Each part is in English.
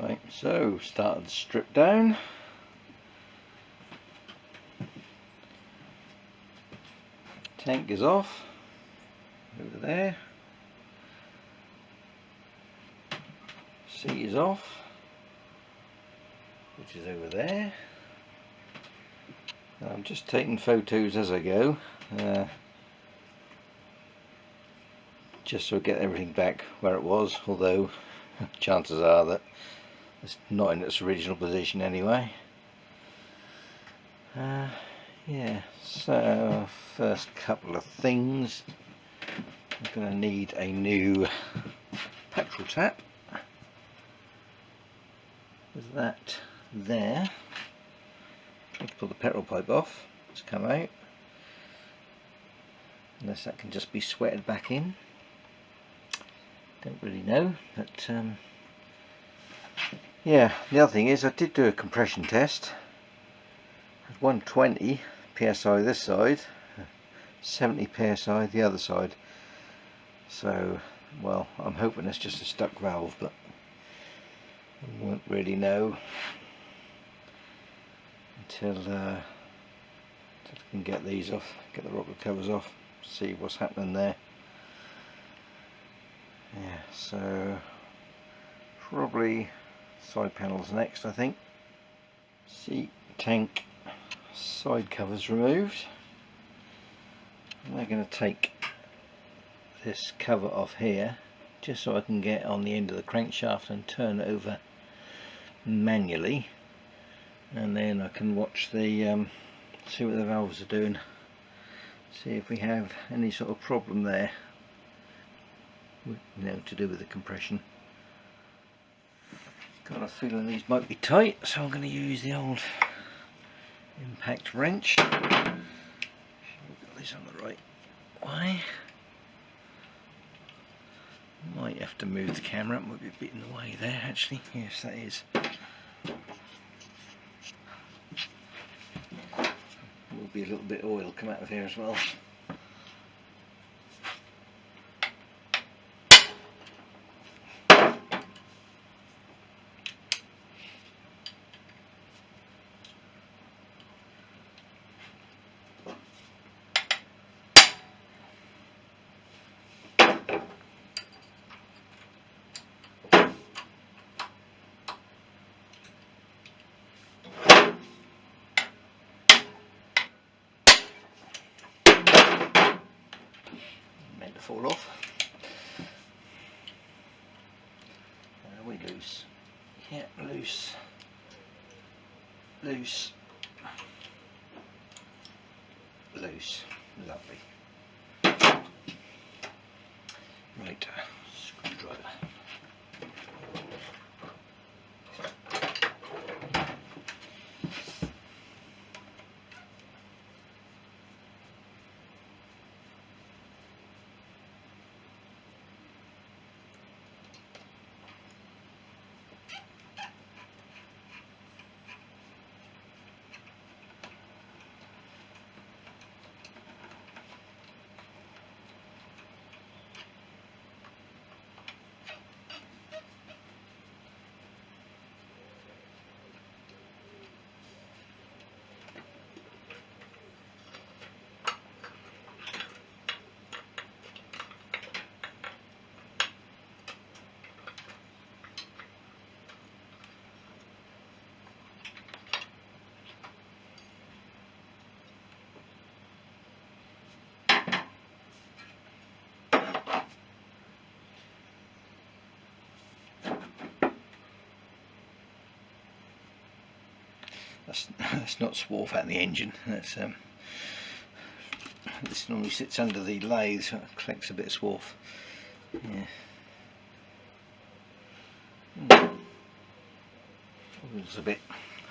Right, so started to strip down. Tank is off over there. Seat is off, which is over there. I'm just taking photos as I go, just so I get everything back where it was, although chances are that it's not in its original position anyway. Yeah, so first couple of things, I'm going to need a new petrol tap. There's that there. Try to pull the petrol pipe off, it's come out, unless that can just be sweated back in. Don't really know, but yeah, the other thing is I did do a compression test. 120 psi this side, 70 psi the other side. So, well, I'm hoping it's just a stuck valve, but I won't really know until I can get these off, get the rocker covers off, see what's happening there. Yeah, so probably side panels next, I think. Seat, tank, side covers removed. I'm now going to take this cover off here just so I can get on the end of the crankshaft and turn it over manually, and then I can watch the see what the valves are doing, see if we have any sort of problem there, you know, to do with the compression. Got a feeling these might be tight, so I'm going to use the old impact wrench. We've got this on the right way. Might have to move the camera, it might be a bit in the way there actually. Yes, that is. Will be a little bit of oil come out of here as well. Meant to fall off. Are we loose? Yeah, loose. Loose. Loose. Lovely. Right, screwdriver. That's not swarf out the engine. That's this normally sits under the lathe, so it collects a bit of swarf. Yeah. It's a bit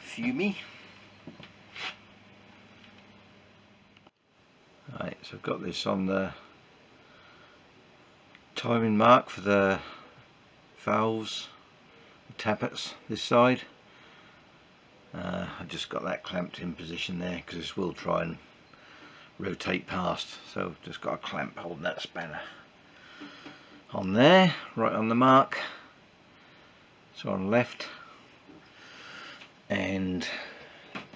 fumy. Right, so I've got this on the timing mark for the valves, the tappets this side. I've just got that clamped in position there because this will try and rotate past, so I've just got a clamp holding that spanner on there, right on the mark. So on the left, and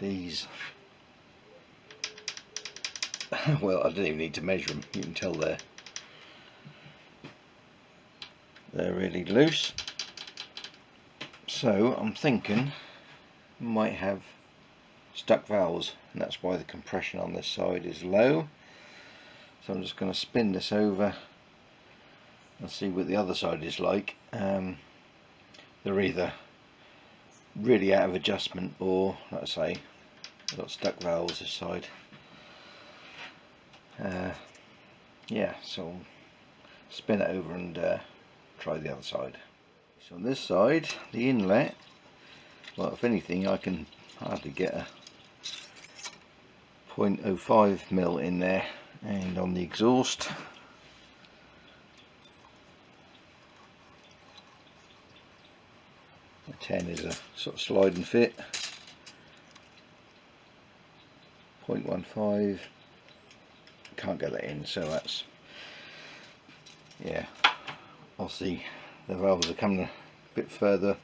these, well, I don't even need to measure them, you can tell they're really loose. So I'm thinking I might have stuck valves, and that's why the compression on this side is low. So I'm just going to spin this over and see what the other side is like. They're either really out of adjustment, or, like I say, I've got stuck valves this side. Yeah, so I'll spin it over and try the other side. So on this side, the inlet, well, if anything, I can hardly get a 0.05mm in there, and on the exhaust, the 10 is a sort of slide and fit, 0.15, can't get that in, so that's, yeah, I'll see. The valves are coming a bit further,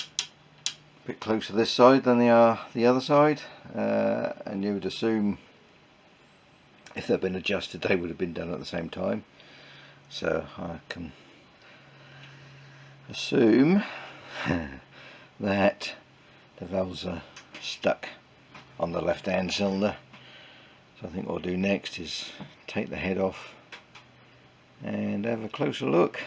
a bit closer this side than they are the other side, and you would assume if they've been adjusted they would have been done at the same time, so I can assume that the valves are stuck on the left hand cylinder. So I think what I'll do next is take the head off and have a closer look.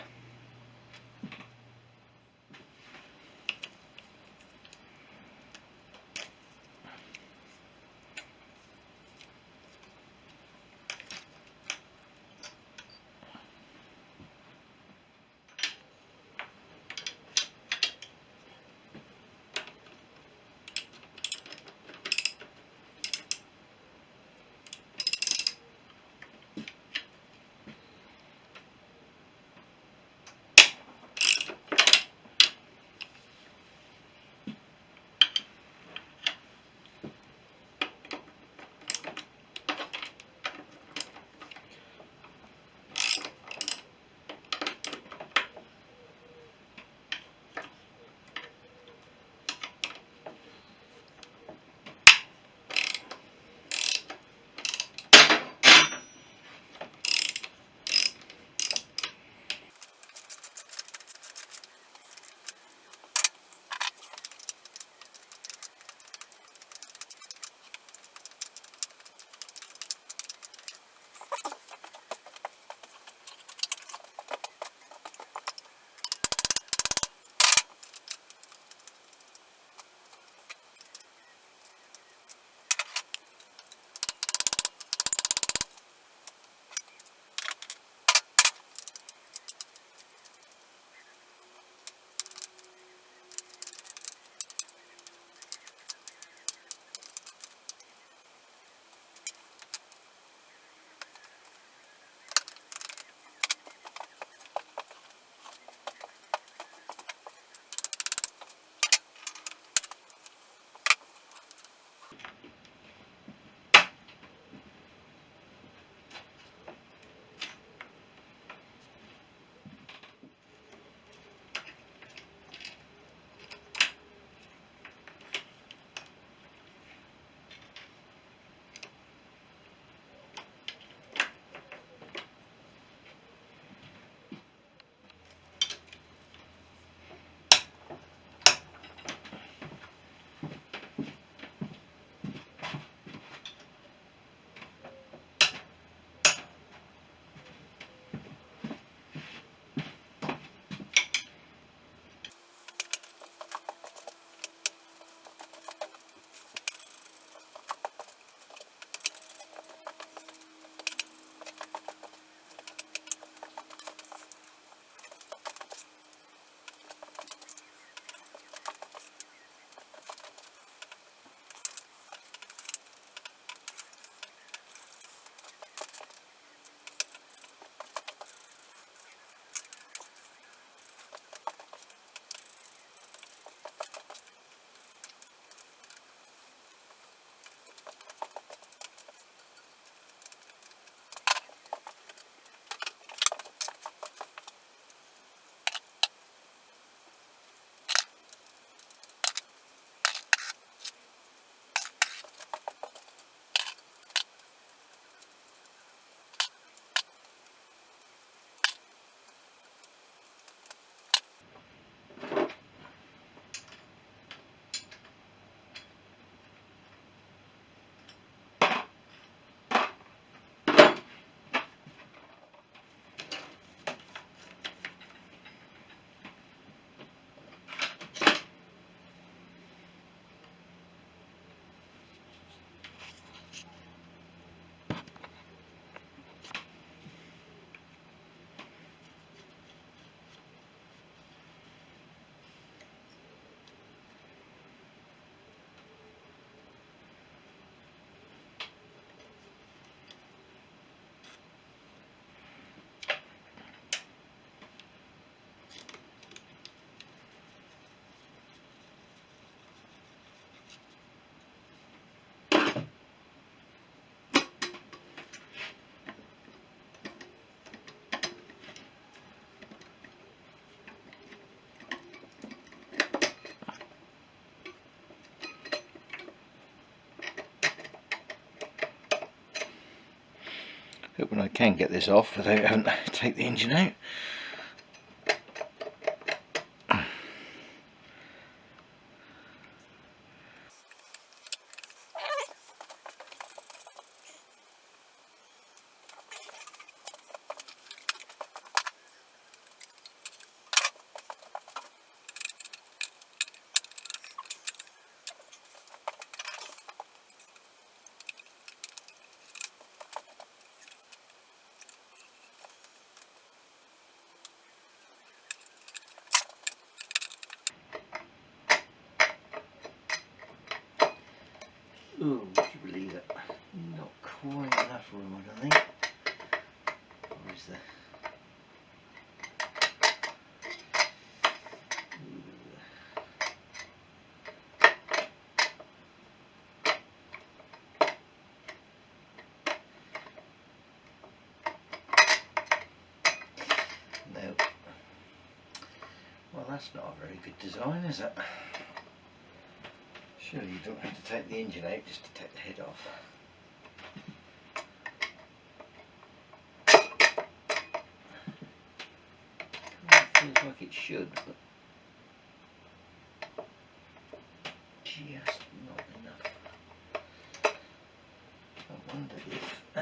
Hoping I can get this off without having to take the engine out. Ooh, would you believe it? Not quite enough room, I don't think. Or is there? No. Well, that's not a very good design, is it? Surely you don't have to take the engine out just to take the head off. Feels like it should, but just not enough. I wonder if I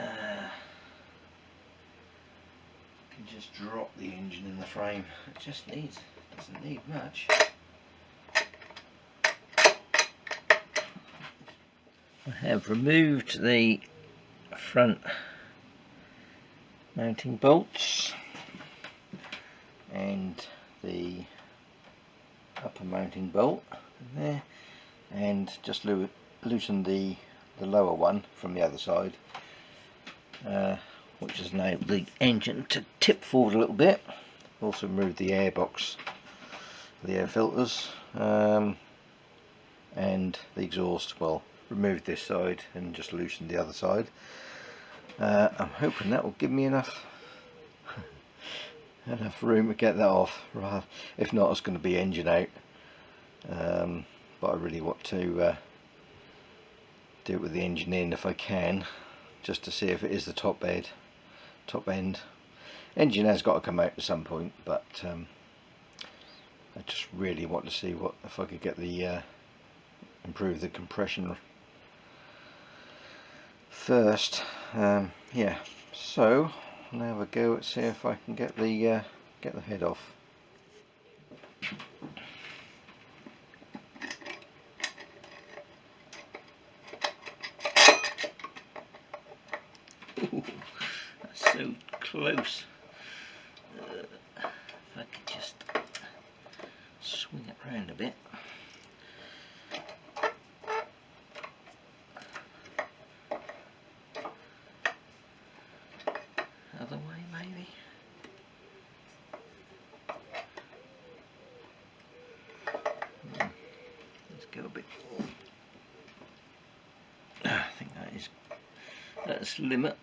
can just drop the engine in the frame. It just doesn't need much. I have removed the front mounting bolts and the upper mounting bolt there, and just loosened the lower one from the other side, which has enabled the engine to tip forward a little bit. Also removed the air box, the air filters, and the exhaust. Well, removed this side and just loosened the other side. I'm hoping that will give me enough room to get that off. Right, if not, it's going to be engine out. But I really want to do it with the engine in if I can, just to see if it is the top end. Engine has got to come out at some point, but I just really want to see if I could get the improve the compression first. Yeah, so I'll have a go at see if I can get the head off. Ooh, that's so close. If I could just swing it round a bit. Other way, maybe. Let's go a bit. I think that's limit.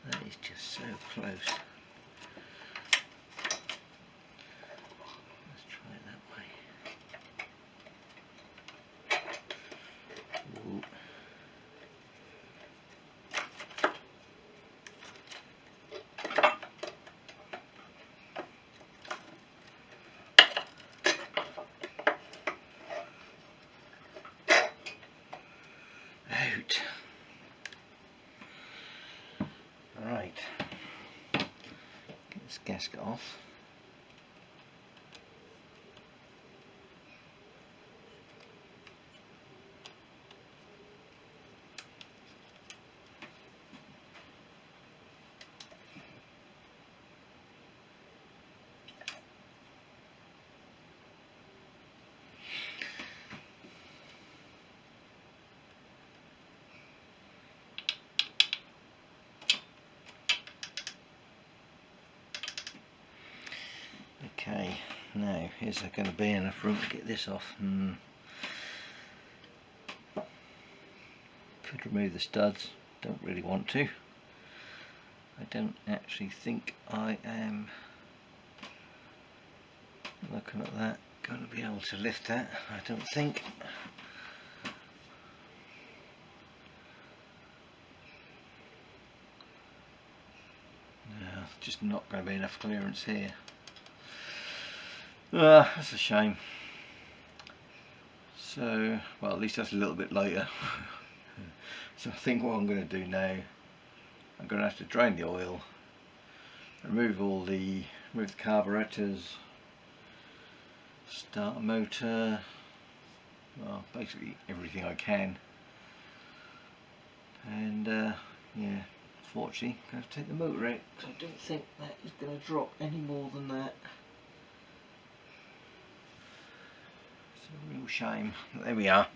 That is just so close. Let's try it that way. Ooh. Out. Right. Get this gasket off. Okay, now is there going to be enough room to get this off? Could remove the studs, don't really want to. I don't actually think I am, looking at that, going to be able to lift that, I don't think. just not going to be enough clearance here. That's a shame. So, well, at least that's a little bit later. So I think what I'm going to do now, I'm going to have to drain the oil, remove the carburetors, start a motor, well, basically everything I can, and yeah, unfortunately I'm going to take the motor out because I don't think that is going to drop any more than that. It's a real shame. There we are.